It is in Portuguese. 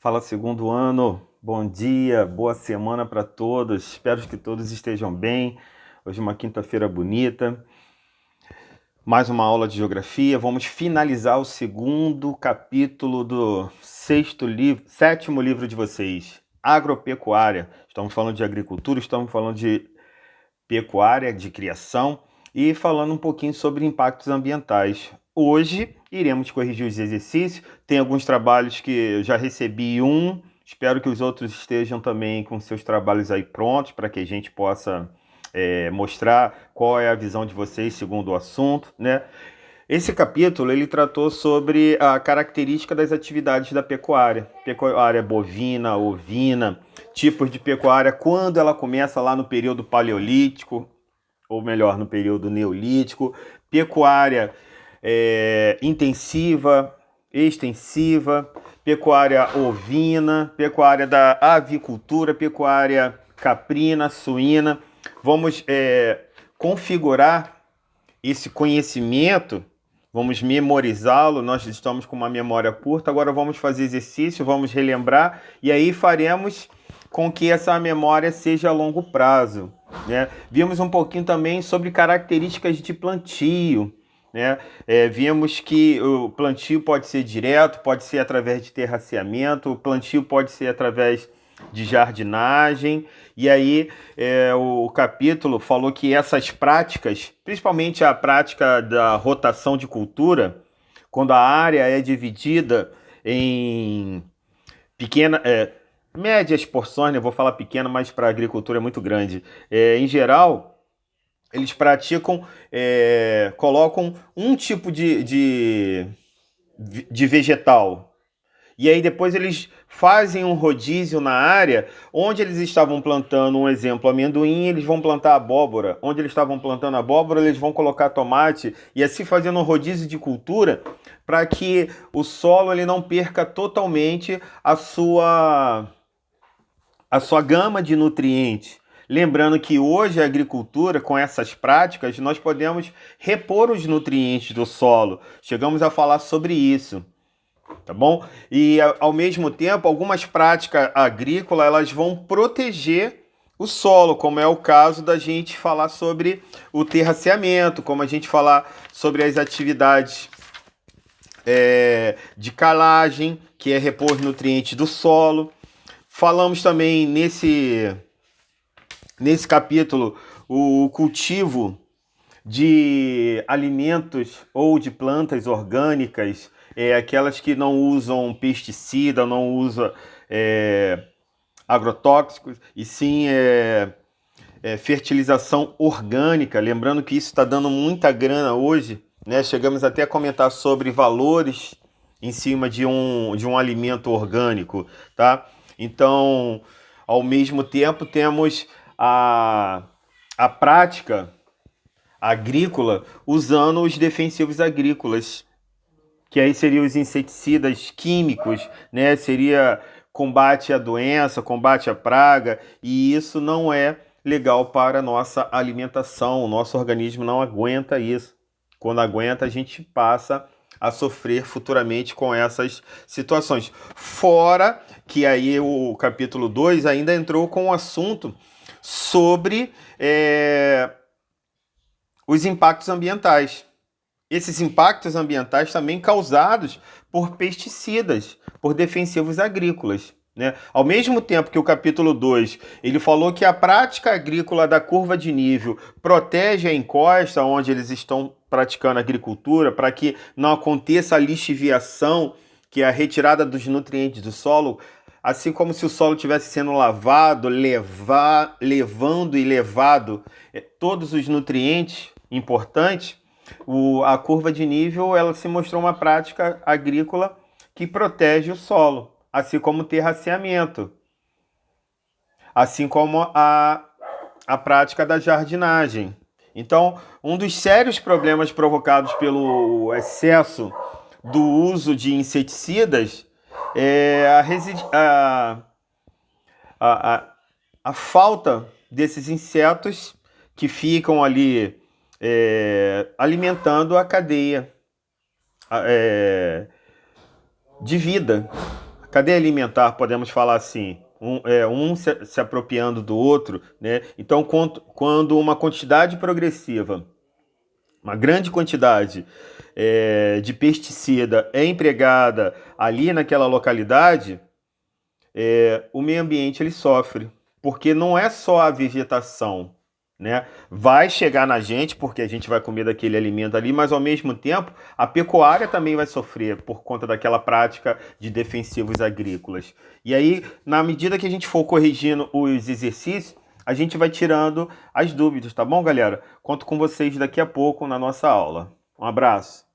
Fala segundo ano, bom dia, boa semana para todos. Espero que todos estejam bem. Hoje é uma quinta-feira bonita. Mais uma aula de geografia. Vamos finalizar o segundo capítulo do sétimo livro de vocês, Agropecuária. Estamos falando de agricultura, estamos falando de pecuária, de criação e falando um pouquinho sobre impactos ambientais. Hoje iremos corrigir os exercícios. Tem alguns trabalhos que eu já recebi espero que os outros estejam também com seus trabalhos aí prontos para que a gente possa mostrar qual é a visão de vocês segundo o assunto, né? Esse capítulo ele tratou sobre a característica das atividades da pecuária bovina, ovina, tipos de pecuária, quando ela começa lá no período paleolítico, ou melhor, no período neolítico, pecuária intensiva, extensiva, pecuária ovina, pecuária da avicultura, pecuária caprina, suína. Vamos configurar esse conhecimento, vamos memorizá-lo. Nós estamos com uma memória curta, agora vamos fazer exercício, vamos relembrar, e aí faremos com que essa memória seja a longo prazo, né? Vimos um pouquinho também sobre características de plantio, né? Vimos que o plantio pode ser direto, pode ser através de terraceamento, o plantio pode ser através de jardinagem, e aí o capítulo falou que essas práticas, principalmente a prática da rotação de cultura, quando a área é dividida em médias porções, né? Eu vou falar pequena, mas para a agricultura é muito grande. Em geral, eles colocam um tipo de vegetal. E aí depois eles fazem um rodízio na área onde eles estavam plantando, um exemplo, amendoim, eles vão plantar abóbora. Onde eles estavam plantando abóbora, eles vão colocar tomate, e assim fazendo um rodízio de cultura para que o solo ele não perca totalmente a sua gama de nutrientes. Lembrando que hoje a agricultura, com essas práticas, nós podemos repor os nutrientes do solo. Chegamos a falar sobre isso, tá bom? E ao mesmo tempo, algumas práticas agrícolas elas vão proteger o solo, como é o caso da gente falar sobre o terraceamento, como a gente falar sobre as atividades de calagem, que é repor os nutrientes do solo. Falamos também nesse capítulo o cultivo de alimentos ou de plantas orgânicas, aquelas que não usam pesticida, não usam agrotóxicos, e sim fertilização orgânica. Lembrando que isso está dando muita grana hoje, né? Chegamos até a comentar sobre valores em cima de um alimento orgânico, tá? Então, ao mesmo tempo, temos a prática agrícola usando os defensivos agrícolas, que aí seriam os inseticidas químicos, né? Seria combate à doença, combate à praga, e isso não é legal para a nossa alimentação. O nosso organismo não aguenta isso. Quando aguenta, a gente passa a sofrer futuramente com essas situações. Fora que aí o capítulo 2 ainda entrou com um assunto sobre os impactos ambientais. Esses impactos ambientais também causados por pesticidas, por defensivos agrícolas, né? Ao mesmo tempo que o capítulo 2 ele falou que a prática agrícola da curva de nível protege a encosta onde eles estão praticando agricultura para que não aconteça a lixiviação, que é a retirada dos nutrientes do solo, assim como se o solo estivesse sendo lavado, levando e levado todos os nutrientes importantes. A curva de nível ela se mostrou uma prática agrícola que protege o solo, assim como o terraceamento, assim como a prática da jardinagem. Então, um dos sérios problemas provocados pelo excesso do uso de inseticidas é a falta desses insetos que ficam ali alimentando a cadeia de vida, cadeia alimentar, podemos falar assim, um se apropriando do outro, né? Então, quando uma quantidade progressiva, uma grande quantidade de pesticida é empregada ali naquela localidade, o meio ambiente ele sofre, porque não é só a vegetação, né? Vai chegar na gente, porque a gente vai comer daquele alimento ali, mas ao mesmo tempo a pecuária também vai sofrer por conta daquela prática de defensivos agrícolas. E aí, na medida que a gente for corrigindo os exercícios, a gente vai tirando as dúvidas, tá bom, galera? Conto com vocês daqui a pouco na nossa aula. Um abraço.